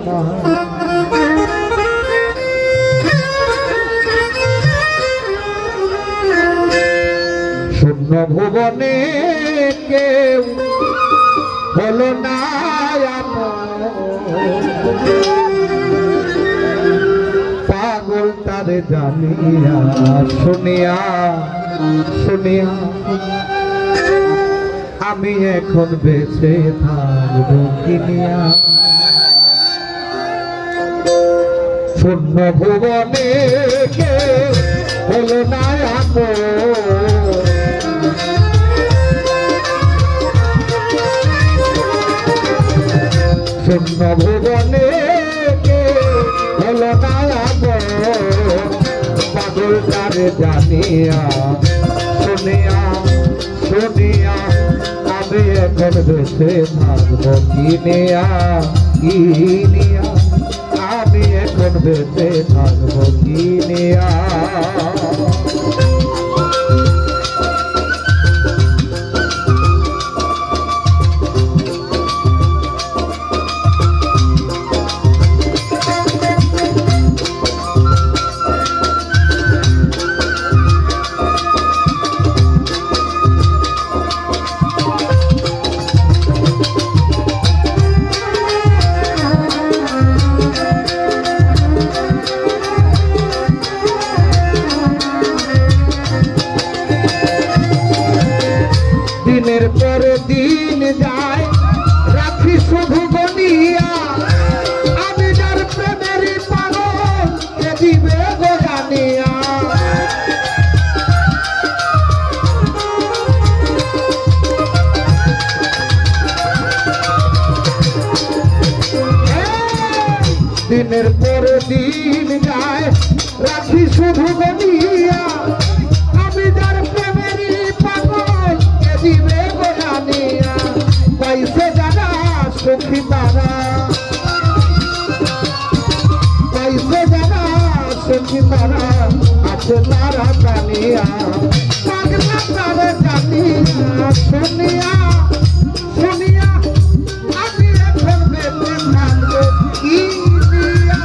শূন্য ভুবনে কেউ হলো না পাগল তারে জানিয়া শুনিয়া শুনিয়া আমি এখন বেঁচে থাকবো কিনিয়া। শূন্য ভুবনে কেউ হলো না শূন্য ভুবনে হলো না পাগল তারে জানিয়া শুনিয়া শুনিয়া আমি এখন বেঁচে থাকবো কিনিয়া কিনিয়া আমি এখন বেঁচে থাকবো কিনিয়া। দিনের পর দিন যায় রাখি শুধু গনিয়া আমি যার প্রেমের পাগল কে দিবে গো জানিয়া। দিনের পর দিন যায় রাখি শুধু গনিয়া আমি যার প্রেমের পাগল কে দিবে গো জানিয়া। পাইছে যারা সুখী তারা পাইছে যারা সুখী তারা আছে তারা জানিয়া পাগলা তারা জানিয়া শুনিয়া শুনিয়া আমি এখন বেঁচে থাকবো কিনিয়া।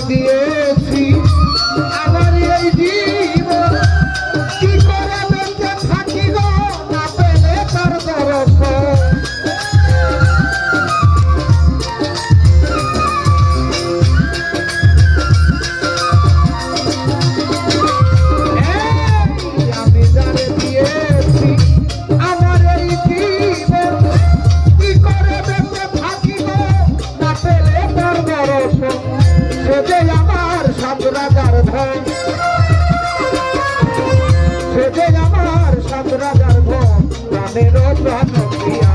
দিয়েছি আমার এই জীবন কি করে বেঁচে থাকি গো না পেলে তার দর্শন। আমি যারে দিয়েছি আমার এই জীবন কি করে বেঁচে থাকি গো না পেলে তার দর্শন। সে যে আমার সাত রাজার ধন সে যে আমার সাত রাজার ধন প্রাণের প্রাণ দিয়া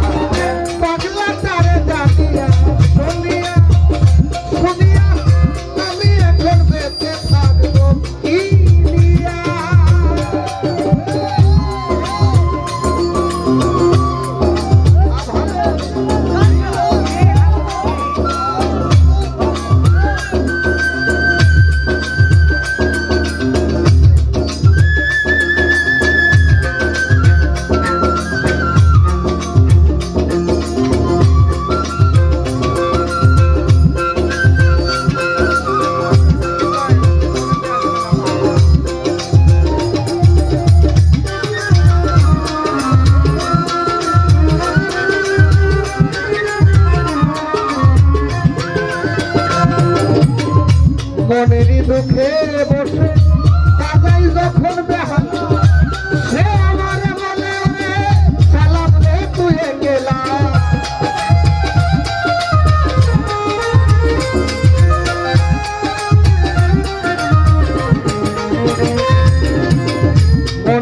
পাগলা তারে জানিয়া শুনিয়া শুনিয়া আমি এখন বেঁচে থাকবো কিনিয়া। মনেরই দুঃখে বসে বাজাই যখন বেহাল সে আমার মনে সালাম রে তুই গেলা।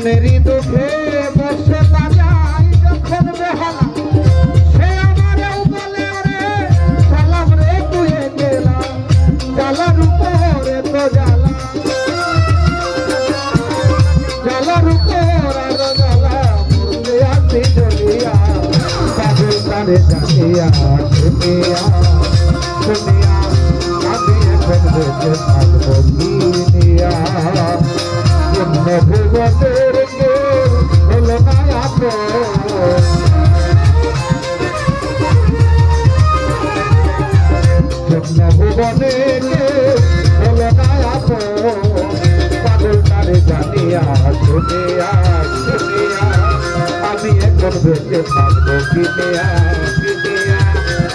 মনেরই দুঃখে বসে বাজাই যখন বেহালা সে আমারেও বলে রে সালাম রে তুই গেলা জ্বালার উপরে তো জ্বালা জ্বালার উপর আর জ্বালা মরতে আসি জ্বলিয়া পাগল তারে জানিয়া শুনিয়া শুনিয়া আমি এখন বেঁচে থাকবো কি নিয়া ভুবনের হলো না ভুবনের হলো না পাগল তারে জানিয়া শুনিয়া শুনিয়া আমি এখন বেঁচে থাকবো কিনিয়া কিনিয়া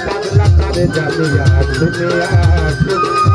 পাগলা তারে জানিয়া শুনিয়া শুনিয়া